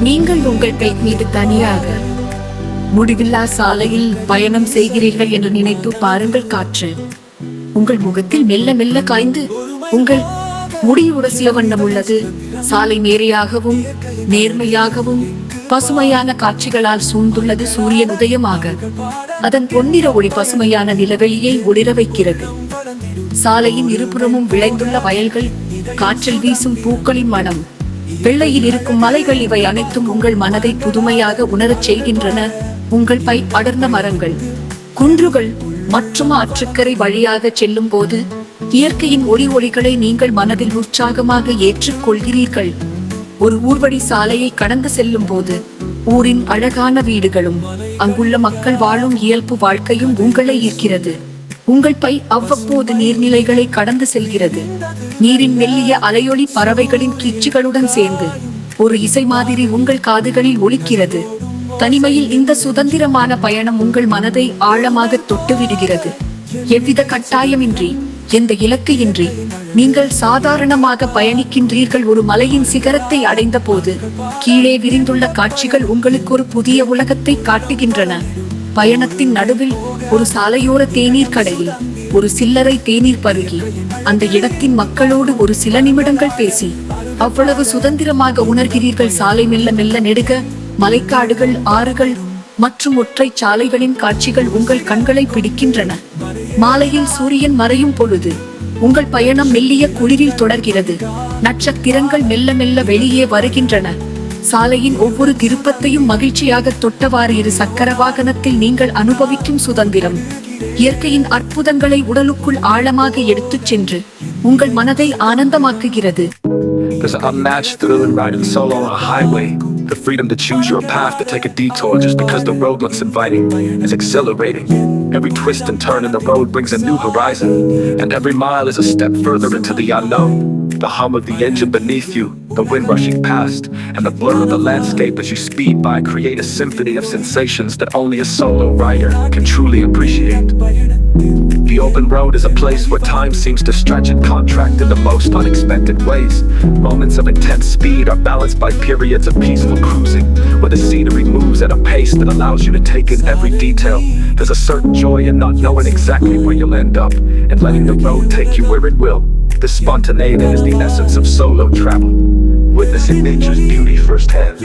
நீங்கள் உங்கள் பைக் மீது தனியாக முடிவில்லா சாலையில் பயணம் செய்கிறீர்கள் என்று நினைத்து பாருங்கள். காற்று உங்கள் முகத்தில் மெல்ல மெல்ல காய்ந்து உங்கள் முடி உரசிய வண்ணம் உள்ளது. சாலை நேரையாகவும் நேர்மையாகவும் பசுமையான காட்சிகளால் சூழ்ந்துள்ளது. சூரியன் உதயமாக அதன் பொன்னிற ஒளி பசுமையான நிலவெளியை ஒளிர வைக்கிறது. சாலையின் இருபுறமும் விளைந்துள்ள வயல்கள், காற்றில் வீசும் பூக்களின் மனம், வெள்ளையில் இருக்கும் மலைகள், இவை அனைத்தும் உங்கள் மனதை புதுமையாக உணரச் செய்கின்றன. உங்கள் பை அடர்ந்த மரங்கள், குன்றுகள் மற்றும் ஆற்றுக்கரை வழியாக செல்லும் போது இயற்கையின் ஒளிகளை நீங்கள் மனதில் உற்சாகமாக ஏற்றுக்கொள்கிறீர்கள். ஒரு ஊர்வழி சாலையை கடந்து செல்லும் போது ஊரின் அழகான வீடுகளும் அங்குள்ள மக்கள் வாழும் இயல்பு வாழ்க்கையும் உங்களை ஈர்க்கிறது. உங்கள் பை அவ்வப்போது நீர்நிலைகளை கடந்து செல்கிறது. நீரின் மெல்லிய அலையொலி பறவைகளின் கீச்சுகளுடன் சேர்ந்து ஒரு இசை மாதிரி உங்கள் காதுகளில் ஒலிக்கிறது. தனிமையில் இந்த சுதந்திரமான பயணம் உங்கள் மனதை ஆழமாக தொட்டுவிடுகிறது. எவ்வித கட்டாயமின்றி, எந்த இலக்கு இன்றி நீங்கள் சாதாரணமாக பயணிக்கின்றீர்கள். ஒரு மலையின் சிகரத்தை அடைந்த போது கீழே விரிந்துள்ள காட்சிகள் உங்களுக்கு ஒரு புதிய உலகத்தை காட்டுகின்றன. பயணத்தின் நடுவில் ஒரு சாலையோர தேநீர் கடையில் ஒரு சில்லறை தேநீர் பருகி அந்த இடத்தின் மக்களோடு ஒரு சில நிமிடங்கள் பேசி அவ்வளவு சுதந்திரமாக உணர்கிறீர்கள். சாலை மெல்ல மெல்ல நெடுக, மலைக்காடுகள், ஆறுகள் மற்றும் ஒற்றை சாலைகளின் காட்சிகள் உங்கள் கண்களை பிடிக்கின்றன. மாலையில் சூரியன் மறையும் பொழுது உங்கள் பயணம் மெல்லிய குளிரில் தொடர்கிறது. நட்சத்திரங்கள் மெல்ல மெல்ல வெளியே வருகின்றன. சாலையின் ஒவ்வொரு திருப்பத்தையும் மகிழ்ச்சியாக தொட்டவாறு இரு சக்கர வாகனத்தில் நீங்கள் அனுபவிக்கும் சுதந்திரம் இயற்கையின் அற்புதங்களை உடலுக்குள் ஆழமாக எடுத்துச் சென்று உங்கள் மனதை ஆனந்தமாக்குகிறது. There's an unmatched thrill in riding solo on a highway. The freedom to choose your path, to take a detour just because the road looks inviting is exhilarating. Every twist and turn in the road brings a new horizon, and every mile is a step further into the unknown. The hum of the engine beneath you, the wind rushing past, and the blur of the landscape as you speed by create a symphony of sensations that only a solo rider can truly appreciate. The open road is a place where time seems to stretch and contract in the most unexpected ways. Moments of intense speed are balanced by periods of peaceful cruising, where the scenery moves at a pace that allows you to take in every detail. There's a certain joy in not knowing exactly where you'll end up, and letting the road take you where it will. This spontaneity is the essence of solo travel, witnessing nature's beauty firsthand.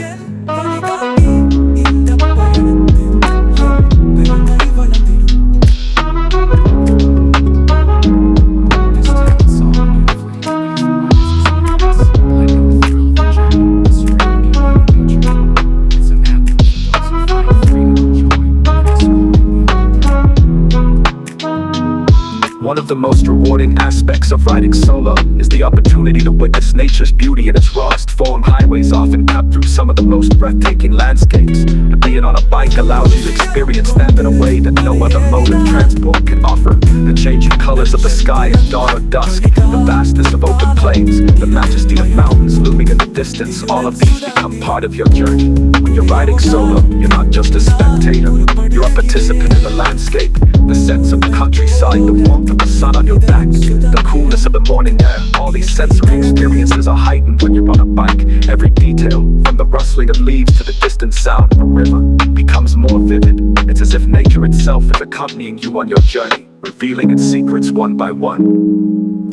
One of the most rewarding aspects of riding solo is the opportunity to witness nature's beauty in its rawest form. Highways often cut through some of the most breathtaking landscapes. But being on a bike allows you to experience them in a way that no other mode of transport can offer. The changing colors of the sky at dawn or dusk, the vastness of open plains, the majesty of mountains looming in the distance, all of these become part of your journey. When you're riding solo, you're not just a spectator, you're a participant in the landscape. The scents of the countryside, the warmth of the sun on your back, the coolness of the morning air, all these sensory experiences are heightened when you're on a bike. Every detail, from the rustling of leaves to the distant sound of a river, becomes more vivid. It's as if nature itself is accompanying you on your journey, revealing its secrets one by one.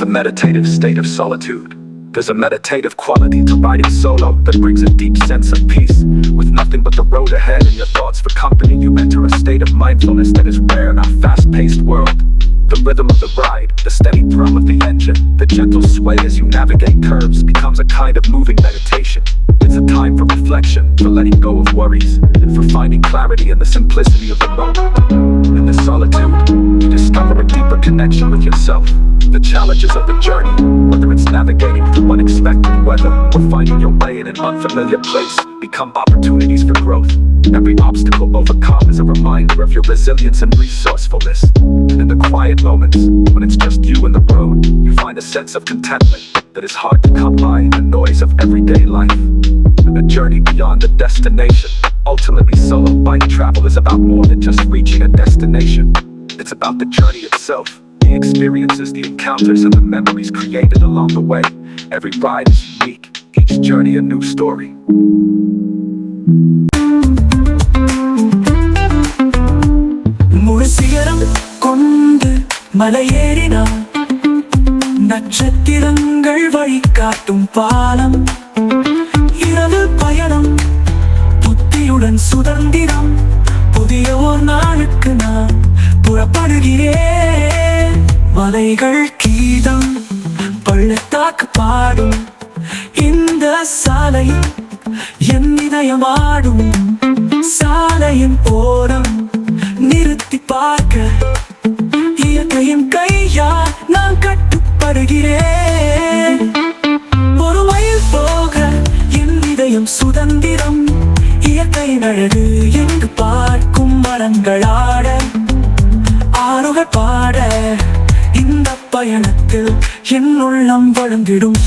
The meditative state of solitude. There's a meditative quality to riding solo that brings a deep sense of peace. With nothing but the road ahead and your thoughts for company, you enter a state of mindfulness that is rare in our fast-paced world. The rhythm of the ride, the steady thrum of the engine, the gentle sway as you navigate curves becomes a kind of moving meditation. It's a time for reflection, for letting go of worries, and for finding clarity in the simplicity of the moment. In this solitude, you discover a deeper connection with yourself. The challenges of the journey, whether it's navigating through unexpected weather or finding your way in an unfamiliar place, become opportunities for growth. Every obstacle overcome is a reminder of your resilience and resourcefulness. And in the quiet moments, when it's just you and the road, you find a sense of contentment that is hard to come by in the noise of everyday life. And a journey beyond the destination. Ultimately, solo bike travel is about more than just reaching a destination. It's about the journey itself. The experiences, the encounters, and the memories created along the way. Every ride is unique, each journey a new story. முழு சிகரம் கொண்டு மலையேறினான், நட்சத்திரங்கள் வழிகாட்டும் பாலம். இரவு பயணம், புத்தியுடன் சுதந்திரம், புதிய ஓர் நாளுக்கு நான் புறப்படுகிறேன். மலைகள் கீதம், பள்ளத்தாக்கு பாடும், இந்த சாலை என் இதயமாடும். சாலையின் ஓரம் நிறுத்தி பார்க்க, இயற்கையின் கையா நான் கட்டுப்படுகிறேன். ஒரு மைல் போக என் இதயம் சுதந்திரம், இயற்கையின் அழகு எங்கு பார்க்கும் மரங்களாட, ஆறுகள் பாட, இந்த பயணத்தில் என் உள்ளம் வளர்ந்திடும்.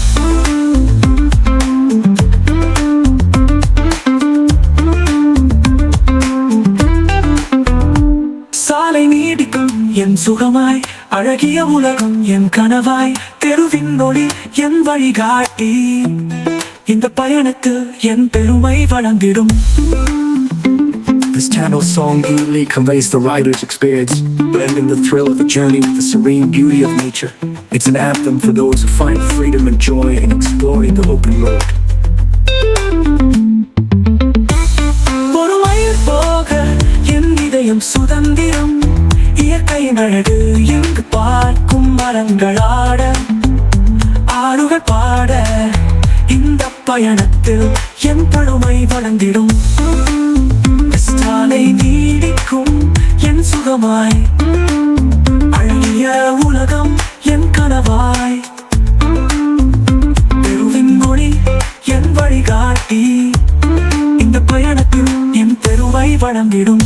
சாலை நீடிக்கும் என் சுகமாய், அழகிய உலகம் என் கனவாய், தெருவின் ஒளி என் வழிகாட்டி, இந்த பயணத்தில் என் பெருமை வளர்ந்திடும். This channel song uniquely conveys the rider's experience, blending the thrill of the journey with the serene beauty of nature. It's an anthem for those who find freedom and joy in exploring the open road. ஒரு mile போக என் இதயம் சுதந்திரம், இயற்கையின் அழகு எங்கு பார்க்கும் மரங்களாட, ஆறுகள் பாட, இந்த பயணத்தில் என் பெருமை வளர்ந்திடும். சாலை நீடிக்கும் என் சுகமாய், அழகிய உலகம் என் கனவாய், தெருவின் மொழி என் வழிகாட்டி, இந்த பயணத்தில் என் பெருமை வளர்ந்திடும்.